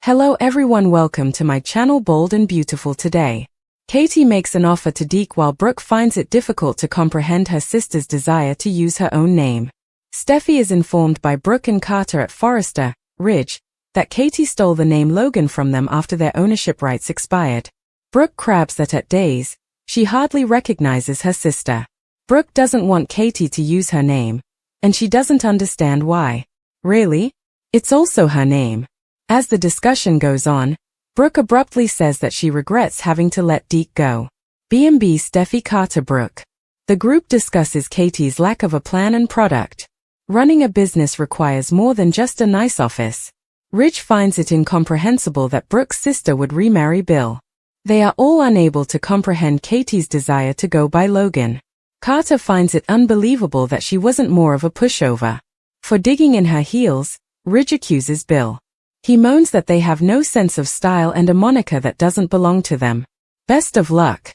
Hello everyone, welcome to my channel Bold and Beautiful. Today, Katie makes an offer to Deke while Brooke finds it difficult to comprehend her sister's desire to use her own name. Steffi is informed by Brooke and Carter at Forrester Ridge that Katie stole the name Logan from them after their ownership rights expired. Brooke crabs that at days, she hardly recognizes her sister. Brooke doesn't want Katie to use her name, and she doesn't understand why. Really? It's also her name. As the discussion goes on, Brooke abruptly says that she regrets having to let Deke go. B&B Steffi Carter Brooke. The group discusses Katie's lack of a plan and product. Running a business requires more than just a nice office. Ridge finds it incomprehensible that Brooke's sister would remarry Bill. They are all unable to comprehend Katie's desire to go by Logan. Carter finds it unbelievable that she wasn't more of a pushover. For digging in her heels, Ridge accuses Bill. He moans that they have no sense of style and a moniker that doesn't belong to them. Best of luck.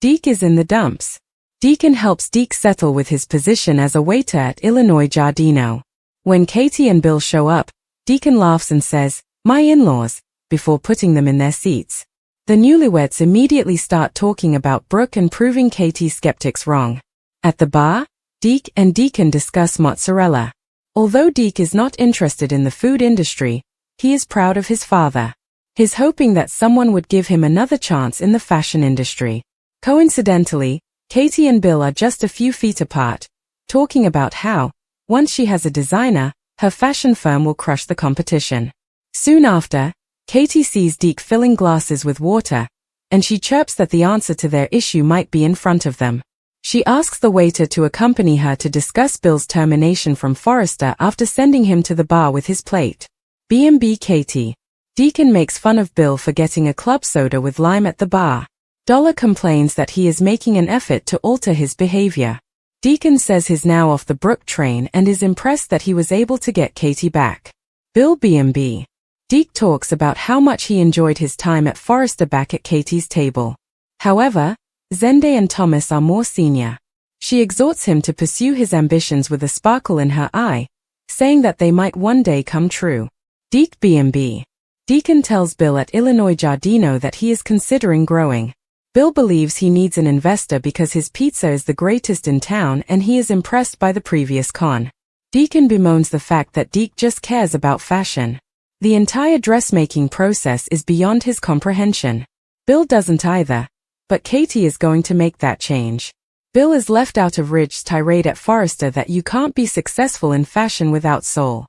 Deke is in the dumps. Deacon helps Deke settle with his position as a waiter at Illinois Giardino. When Katie and Bill show up, Deacon laughs and says, "My in-laws," before putting them in their seats. The newlyweds immediately start talking about Brooke and proving Katie's skeptics wrong. At the bar, Deke and Deacon discuss mozzarella. Although Deke is not interested in the food industry, he is proud of his father. He's hoping that someone would give him another chance in the fashion industry. Coincidentally, Katie and Bill are just a few feet apart, talking about how, once she has a designer, her fashion firm will crush the competition. Soon after, Katie sees Deke filling glasses with water, and she chirps that the answer to their issue might be in front of them. She asks the waiter to accompany her to discuss Bill's termination from Forrester after sending him to the bar with his plate. B&B Katie. Deacon makes fun of Bill for getting a club soda with lime at the bar. Dollar complains that he is making an effort to alter his behavior. Deacon says he's now off the Brooke train and is impressed that he was able to get Katie back. Bill B&B. Deke talks about how much he enjoyed his time at Forrester back at Katie's table. However, Zende and Thomas are more senior. She exhorts him to pursue his ambitions with a sparkle in her eye, saying that they might one day come true. Deke B&B. Deacon tells Bill at Illinois Giardino that he is considering growing. Bill believes he needs an investor because his pizza is the greatest in town and he is impressed by the previous con. Deacon bemoans the fact that Deke just cares about fashion. The entire dressmaking process is beyond his comprehension. Bill doesn't either, but Katie is going to make that change. Bill is left out of Ridge's tirade at Forrester that you can't be successful in fashion without soul.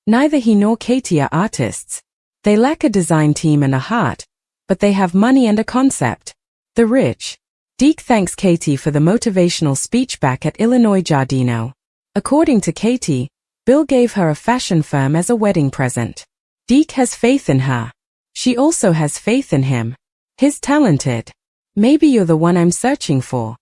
Neither he nor Katie are artists. They lack a design team and a heart, but they have money and a concept. The Ridge. Deke thanks Katie for the motivational speech back at Illinois Giardino. According to Katie, Bill gave her a fashion firm as a wedding present. Deke has faith in her. She also has faith in him. He's talented. Maybe you're the one I'm searching for.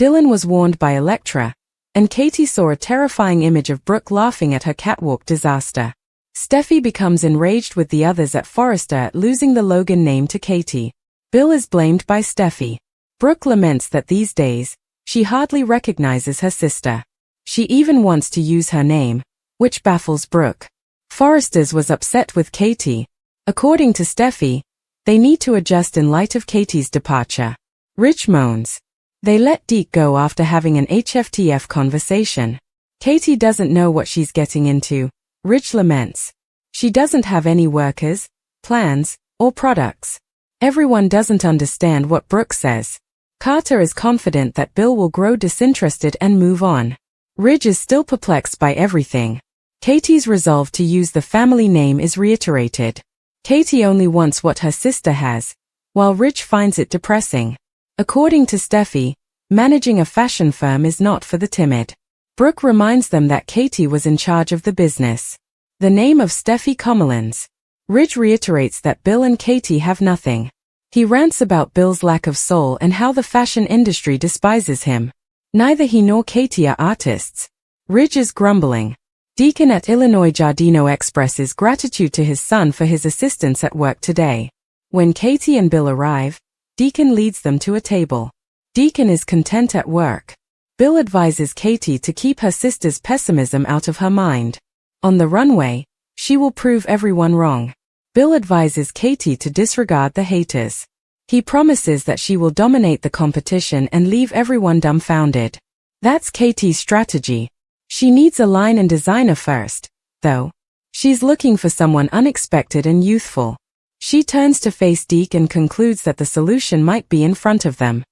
Dylan was warned by Electra, and Katie saw a terrifying image of Brooke laughing at her catwalk disaster. Steffi becomes enraged with the others at Forrester at losing the Logan name to Katie. Bill is blamed by Steffi. Brooke laments that these days, she hardly recognizes her sister. She even wants to use her name, which baffles Brooke. Forrester's was upset with Katie. According to Steffi, they need to adjust in light of Katie's departure. Ridge moans. They let Deke go after having an HFTF conversation. Katie doesn't know what she's getting into. Ridge laments. She doesn't have any workers, plans, or products. Everyone doesn't understand what Brooke says. Carter is confident that Bill will grow disinterested and move on. Ridge is still perplexed by everything. Katie's resolve to use the family name is reiterated. Katie only wants what her sister has, while Ridge finds it depressing. According to Steffi, managing a fashion firm is not for the timid. Brooke reminds them that Katie was in charge of the business. The name of Steffi Comelans. Ridge reiterates that Bill and Katie have nothing. He rants about Bill's lack of soul and how the fashion industry despises him. Neither he nor Katie are artists. Ridge is grumbling. Deacon at Illinois Giardino expresses gratitude to his son for his assistance at work today. When Katie and Bill arrive, Deacon leads them to a table. Deacon is content at work. Bill advises Katie to keep her sister's pessimism out of her mind. On the runway, she will prove everyone wrong. Bill advises Katie to disregard the haters. He promises that she will dominate the competition and leave everyone dumbfounded. That's Katie's strategy. She needs a line and designer first, though. She's looking for someone unexpected and youthful. She turns to face Deke and concludes that the solution might be in front of them.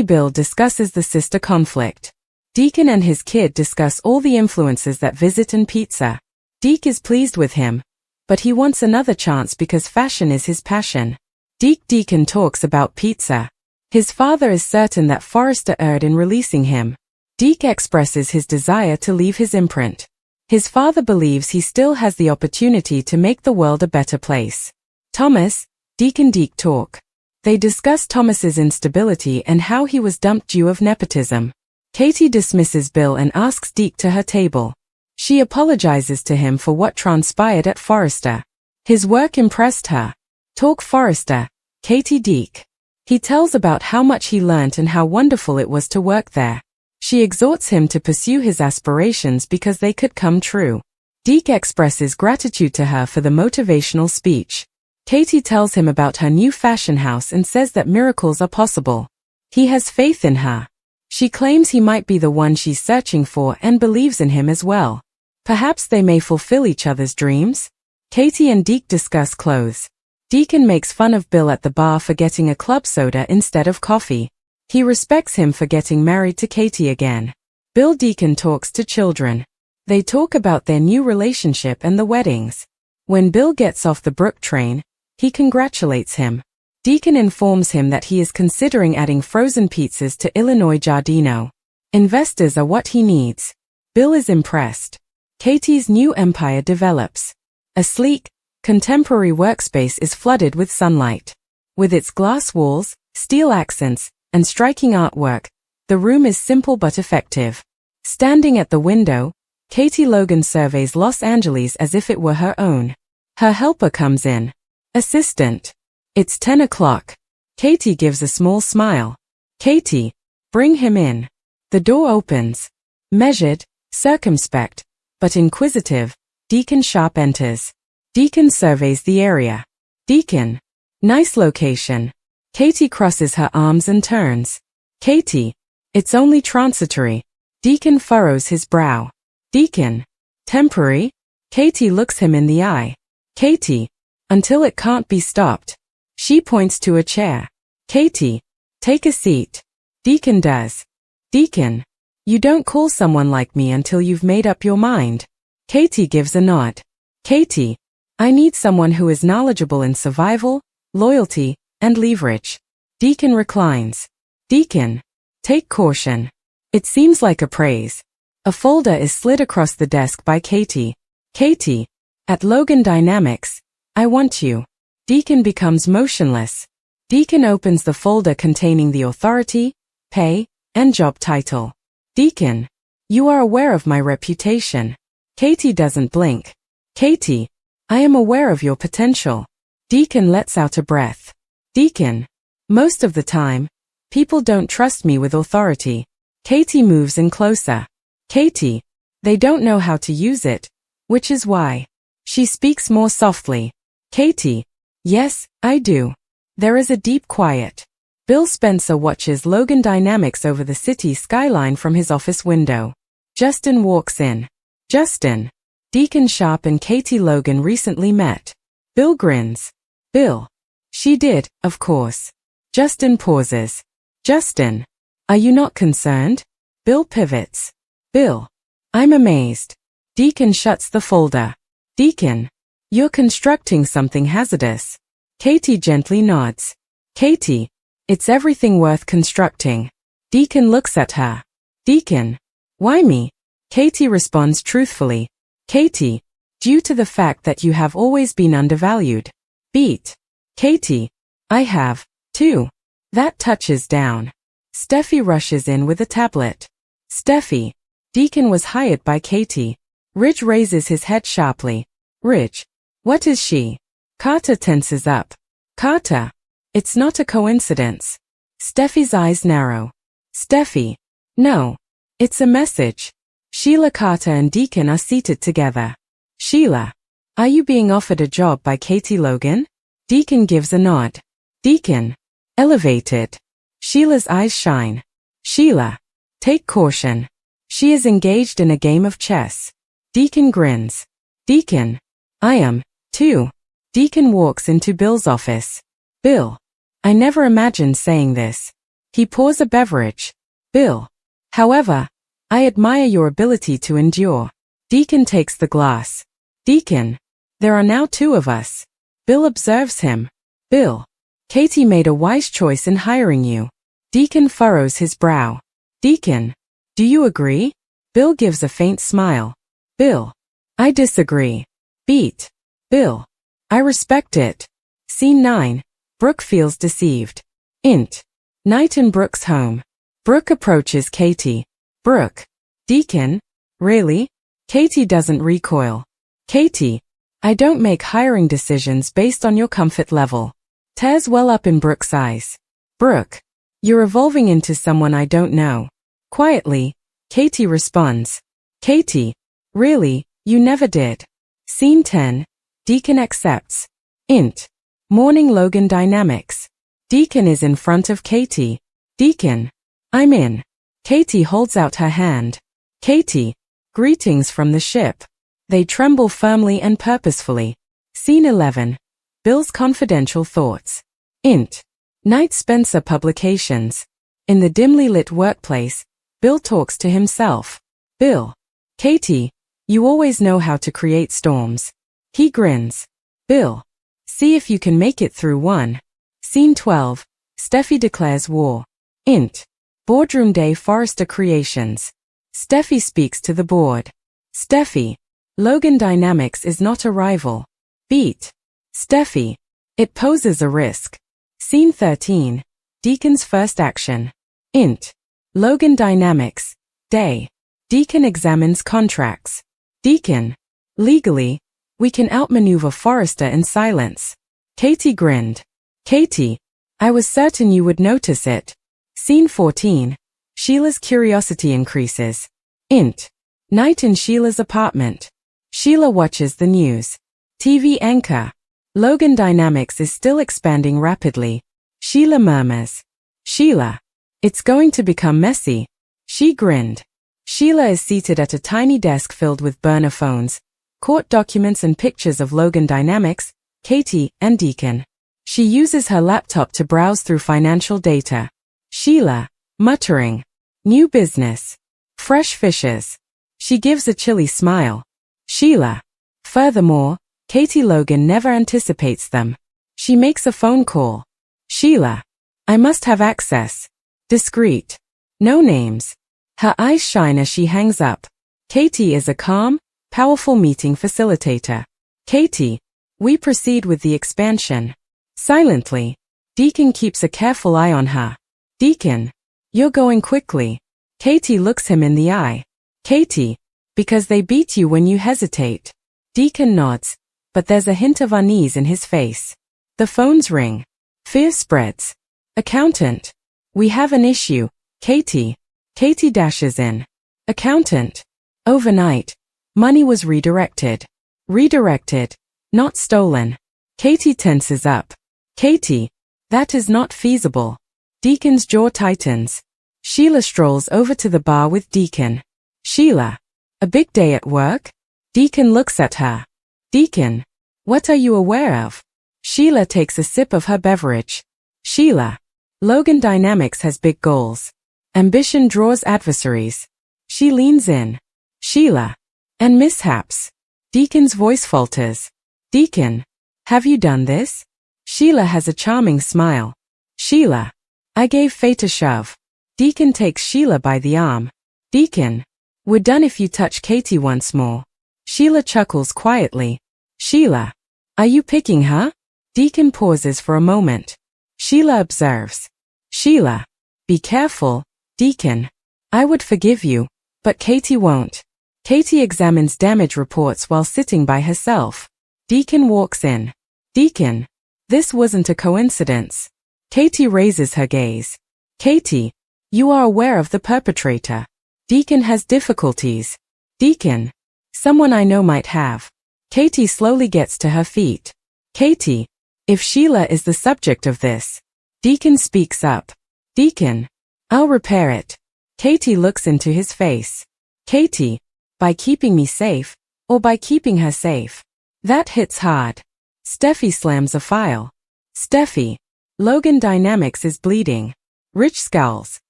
Bill discusses the sister conflict. Deacon and his kid discuss all the influences that visit and pizza. Deke is pleased with him, but he wants another chance because fashion is his passion. Deacon talks about pizza. His father is certain that Forrester erred in releasing him. Deke expresses his desire to leave his imprint. His father believes he still has the opportunity to make the world a better place. Thomas, Deke and Deke talk. They discuss Thomas's instability and how he was dumped due of nepotism. Katie dismisses Bill and asks Deke to her table. She apologizes to him for what transpired at Forrester. His work impressed her. Talk Forrester, Katie Deke. He tells about how much he learnt and how wonderful it was to work there. She exhorts him to pursue his aspirations because they could come true. Deke expresses gratitude to her for the motivational speech. Katie tells him about her new fashion house and says that miracles are possible. He has faith in her. She claims he might be the one she's searching for and believes in him as well. Perhaps they may fulfill each other's dreams? Katie and Deke discuss clothes. Deacon makes fun of Bill at the bar for getting a club soda instead of coffee. He respects him for getting married to Katie again. Bill Deacon talks to children. They talk about their new relationship and the weddings. When Bill gets off the Brooke train, he congratulates him. Deacon informs him that he is considering adding frozen pizzas to Illinois Giardino. Investors are what he needs. Bill is impressed. Katie's new empire develops. A sleek, contemporary workspace is flooded with sunlight. With its glass walls, steel accents, and striking artwork, the room is simple but effective. Standing at the window, Katie Logan surveys Los Angeles as if it were her own. Her helper comes in. Assistant. It's 10 o'clock. Katie gives a small smile. Katie, bring him in. The door opens. Measured, circumspect, but inquisitive, Deacon Sharpe enters. Deacon surveys the area. Deacon. Nice location. Katie crosses her arms and turns. Katie. It's only transitory. Deacon furrows his brow. Deacon. Temporary? Katie looks him in the eye. Katie. Until it can't be stopped. She points to a chair. Katie. Take a seat. Deacon does. Deacon. You don't call someone like me until you've made up your mind. Katie gives a nod. Katie. I need someone who is knowledgeable in survival, loyalty, and leverage. Deacon reclines. Deacon. Take caution. It seems like a praise. A folder is slid across the desk by Katie. Katie. At Logan Dynamics, I want you. Deacon becomes motionless. Deacon opens the folder containing the authority, pay, and job title. Deacon. You are aware of my reputation. Katie doesn't blink. Katie. I am aware of your potential. Deacon lets out a breath. Deacon. Most of the time, people don't trust me with authority. Katie moves in closer. Katie. They don't know how to use it, which is why. She speaks more softly. Katie. Yes, I do. There is a deep quiet. Bill Spencer watches Logan Dynamics over the city skyline from his office window. Justin walks in. Justin. Deacon Sharpe and Katie Logan recently met. Bill grins. Bill. She did, of course. Justin pauses. Justin. Are you not concerned? Bill pivots. Bill. I'm amazed. Deacon shuts the folder. Deacon. You're constructing something hazardous. Katie gently nods. Katie. It's everything worth constructing. Deacon looks at her. Deacon. Why me? Katie responds truthfully. Katie. Due to the fact that you have always been undervalued. Beat. Katie. I have, too. That touches down. Steffi rushes in with a tablet. Steffi. Deacon was hired by Katie. Ridge raises his head sharply. Ridge. What is she? Carter tenses up. Carter. It's not a coincidence. Steffi's eyes narrow. Steffi. No. It's a message. Sheila Carter and Deacon are seated together. Sheila. Are you being offered a job by Katie Logan? Deacon gives a nod. Deacon. Elevated. Sheila's eyes shine. Sheila. Take caution. She is engaged in a game of chess. Deacon grins. Deacon. I am, too. Deacon walks into Bill's office. Bill. I never imagined saying this. He pours a beverage. Bill. However, I admire your ability to endure. Deacon takes the glass. Deacon. There are now two of us. Bill observes him. Bill. Katie made a wise choice in hiring you. Deacon furrows his brow. Deacon. Do you agree? Bill gives a faint smile. Bill. I disagree. Beat. Bill. I respect it. Scene 9. Brooke feels deceived. Int. Night in Brooke's home. Brooke approaches Katie. Brooke. Deacon? Really? Katie doesn't recoil. Katie. I don't make hiring decisions based on your comfort level. Tears well up in Brooke's eyes. Brooke. You're evolving into someone I don't know. Quietly, Katie responds. Katie. Really, you never did. Scene 10. Deacon accepts. Int. Morning Logan dynamics. Deacon is in front of Katie. Deacon. I'm in. Katie holds out her hand. Katie. Greetings from the ship. They tremble firmly and purposefully. Scene 11. Bill's confidential thoughts. Int. Knight Spencer Publications. In the dimly lit workplace, Bill talks to himself. Bill. Katie. You always know how to create storms. He grins. Bill. See if you can make it through one. Scene 12. Steffi declares war. Int. Boardroom Day Forrester Creations. Steffi speaks to the board. Steffi. Logan Dynamics is not a rival. Beat. Steffi. It poses a risk. Scene 13. Deacon's first action. Int. Logan Dynamics. Day. Deacon examines contracts. Deacon. Legally, we can outmaneuver Forrester in silence. Katie grinned. Katie. I was certain you would notice it. Scene 14. Sheila's curiosity increases. Int. Night in Sheila's apartment. Sheila watches the news. TV anchor. Logan Dynamics is still expanding rapidly. Sheila murmurs. Sheila. It's going to become messy. She grinned. Sheila is seated at a tiny desk filled with burner phones, court documents and pictures of Logan Dynamics, Katie, and Deacon. She uses her laptop to browse through financial data. Sheila. Muttering. New business. Fresh fishes. She gives a chilly smile. Sheila. Furthermore, Katie Logan never anticipates them. She makes a phone call. Sheila. I must have access. Discreet. No names. Her eyes shine as she hangs up. Katie is a calm, powerful meeting facilitator. Katie. We proceed with the expansion. Silently. Deacon keeps a careful eye on her. Deacon. You're going quickly. Katie looks him in the eye. Katie. Because they beat you when you hesitate. Deacon nods, but there's a hint of unease in his face. The phones ring. Fear spreads. Accountant. We have an issue, Katie. Katie dashes in. Accountant. Overnight. Money was redirected. Redirected. Not stolen. Katie tenses up. Katie. That is not feasible. Deacon's jaw tightens. Sheila strolls over to the bar with Deacon. Sheila. A big day at work? Deacon looks at her. Deacon. What are you aware of? Sheila takes a sip of her beverage. Sheila. Logan Dynamics has big goals. Ambition draws adversaries. She leans in. Sheila. And mishaps. Deacon's voice falters. Deacon. Have you done this? Sheila has a charming smile. Sheila. I gave fate a shove. Deacon takes Sheila by the arm. Deacon. We're done if you touch Katie once more. Sheila chuckles quietly. Sheila. Are you picking her? Deacon pauses for a moment. Sheila observes. Sheila. Be careful, Deacon. I would forgive you, but Katie won't. Katie examines damage reports while sitting by herself. Deacon walks in. Deacon. This wasn't a coincidence. Katie raises her gaze. Katie. You are aware of the perpetrator. Deacon has difficulties. Deacon. Someone I know might have. Katie slowly gets to her feet. Katie, if Sheila is the subject of this. Deacon speaks up. Deacon, I'll repair it. Katie looks into his face. Katie, by keeping me safe, or by keeping her safe? That hits hard. Steffi slams a file. Steffi, Logan Dynamics is bleeding. Rich scowls.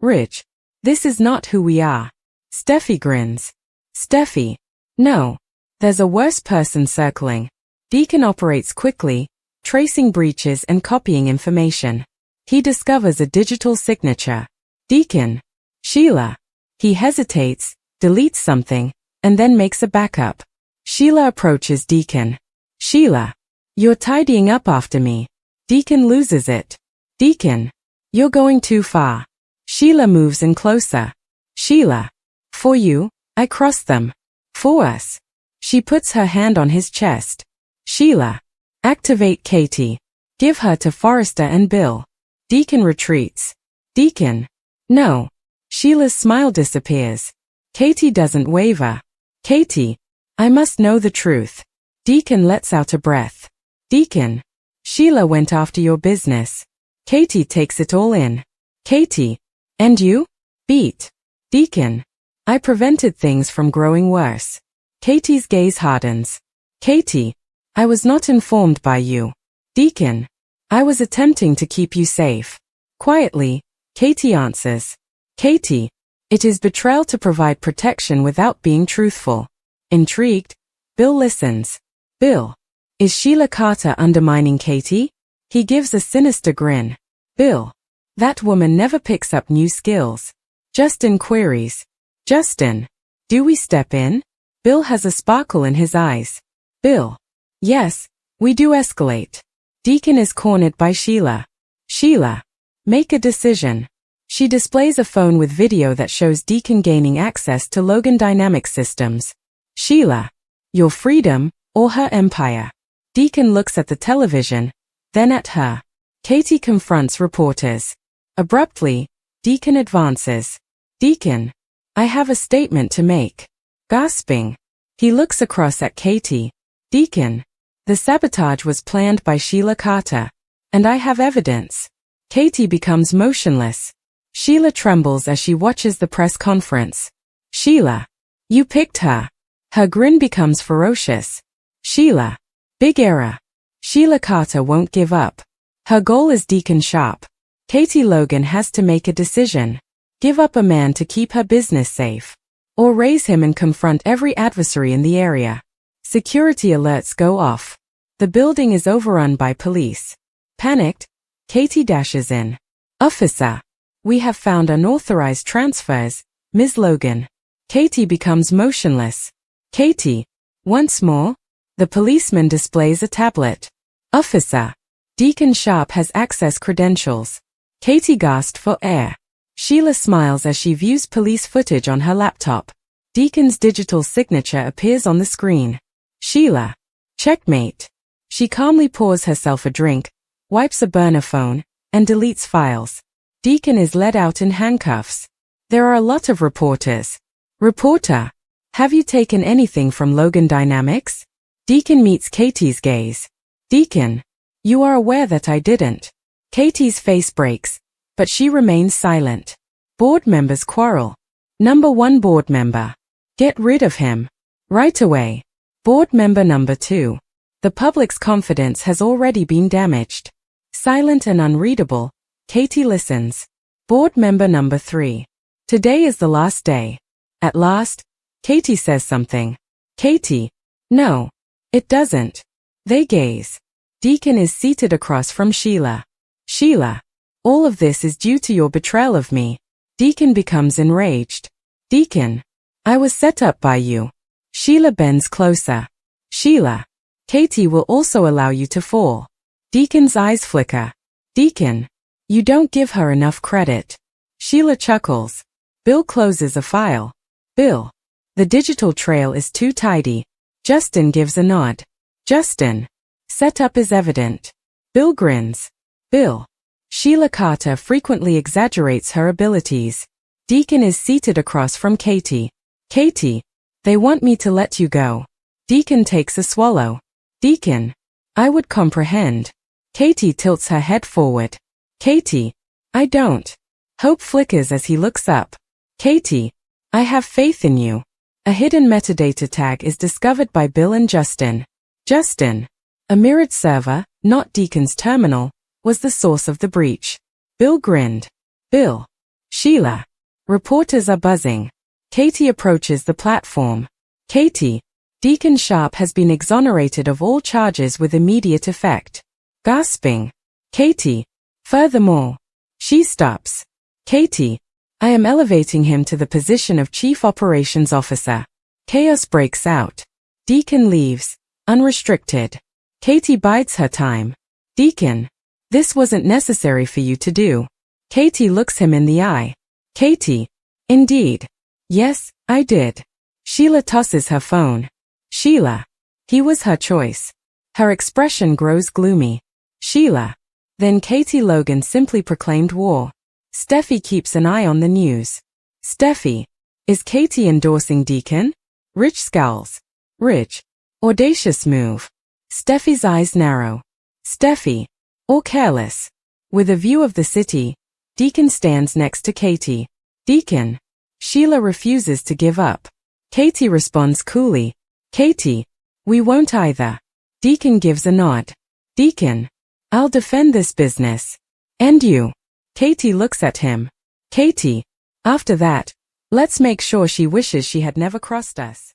Rich, this is not who we are. Steffi grins. Steffi, no. There's a worse person circling. Deacon operates quickly, tracing breaches and copying information. He discovers a digital signature. Deacon, Sheila. He hesitates, deletes something, and then makes a backup. Sheila approaches Deacon. Sheila, you're tidying up after me. Deacon loses it. Deacon, you're going too far. Sheila moves in closer. Sheila, for you, I cross them. For us. She puts her hand on his chest. Sheila, activate Katie. Give her to Forrester and Bill. Deacon retreats. Deacon, no. Sheila's smile disappears. Katie doesn't waver. Katie, I must know the truth. Deacon lets out a breath. Deacon, Sheila went after your business. Katie takes it all in. Katie, and you? Beat. Deacon, I prevented things from growing worse. Katie's gaze hardens. Katie, I was not informed by you. Deacon, I was attempting to keep you safe. Quietly, Katie answers. Katie, it is betrayal to provide protection without being truthful. Intrigued, Bill listens. Bill, is Sheila Carter undermining Katie? He gives a sinister grin. Bill, that woman never picks up new skills. Justin queries. Justin, do we step in? Bill has a sparkle in his eyes. Bill, yes, we do escalate. Deacon is cornered by Sheila. Sheila, make a decision. She displays a phone with video that shows Deacon gaining access to Logan Dynamics systems. Sheila, your freedom, or her empire. Deacon looks at the television, then at her. Katie confronts reporters. Abruptly, Deacon advances. Deacon, I have a statement to make. Gasping, he looks across at Katie. Deacon, the sabotage was planned by Sheila Carter, and I have evidence. Katie becomes motionless. Sheila trembles as she watches the press conference. Sheila, you picked her. Her grin becomes ferocious. Sheila, big error. Sheila Carter won't give up. Her goal is Deacon Sharpe. Katie Logan has to make a decision. Give up a man to keep her business safe, or raise him and confront every adversary in the area. Security alerts go off. The building is overrun by police. Panicked, Katie dashes in. Officer, we have found unauthorized transfers, Ms. Logan. Katie becomes motionless. Katie, once more, the policeman displays a tablet. Officer, Deacon Sharpe has access credentials. Katie gasped for air. Sheila smiles as she views police footage on her laptop. Deacon's digital signature appears on the screen. Sheila, checkmate. She calmly pours herself a drink, wipes a burner phone, and deletes files. Deacon is led out in handcuffs. There are a lot of reporters. Reporter, have you taken anything from Logan Dynamics? Deacon meets Katie's gaze. Deacon, you are aware that I didn't. Katie's face breaks, but she remains silent. Board members quarrel. Number 1 board member. Get rid of him. Right away. Board member number 2. The public's confidence has already been damaged. Silent and unreadable, Katie listens. Board member number 3. Today is the last day. At last, Katie says something. Katie, no, it doesn't. They gaze. Deacon is seated across from Sheila. Sheila, all of this is due to your betrayal of me. Deacon becomes enraged. Deacon, I was set up by you. Sheila bends closer. Sheila, Katie will also allow you to fall. Deacon's eyes flicker. Deacon, you don't give her enough credit. Sheila chuckles. Bill closes a file. Bill, the digital trail is too tidy. Justin gives a nod. Justin, setup is evident. Bill grins. Bill, Sheila Carter frequently exaggerates her abilities. Deacon is seated across from Katie. Katie, they want me to let you go. Deacon takes a swallow. Deacon. I would comprehend. Katie tilts her head forward. Katie. I don't. Hope flickers as he looks up. Katie. I have faith in you. A hidden metadata tag is discovered by Bill and Justin. Justin. A mirrored server, not Deacon's terminal, was the source of the breach. Bill grinned. Bill. Sheila. Reporters are buzzing. Katie approaches the platform. Katie. Deacon Sharpe has been exonerated of all charges with immediate effect. Gasping. Katie. Furthermore. She stops. Katie. I am elevating him to the position of Chief Operations Officer. Chaos breaks out. Deacon leaves, unrestricted. Katie bides her time. Deacon. This wasn't necessary for you to do. Katie looks him in the eye. Katie. Indeed. Yes, I did. Sheila tosses her phone. Sheila. He was her choice. Her expression grows gloomy. Sheila. Then Katie Logan simply proclaimed war. Steffi keeps an eye on the news. Steffi. Is Katie endorsing Deacon? Rich scowls. Rich. Audacious move. Steffi's eyes narrow. Steffi. Or careless. With a view of the city, Deacon stands next to Katie. Deacon. Sheila refuses to give up. Katie responds coolly. Katie. We won't either. Deacon gives a nod. Deacon. I'll defend this business. And you. Katie looks at him. Katie. After that, let's make sure she wishes she had never crossed us.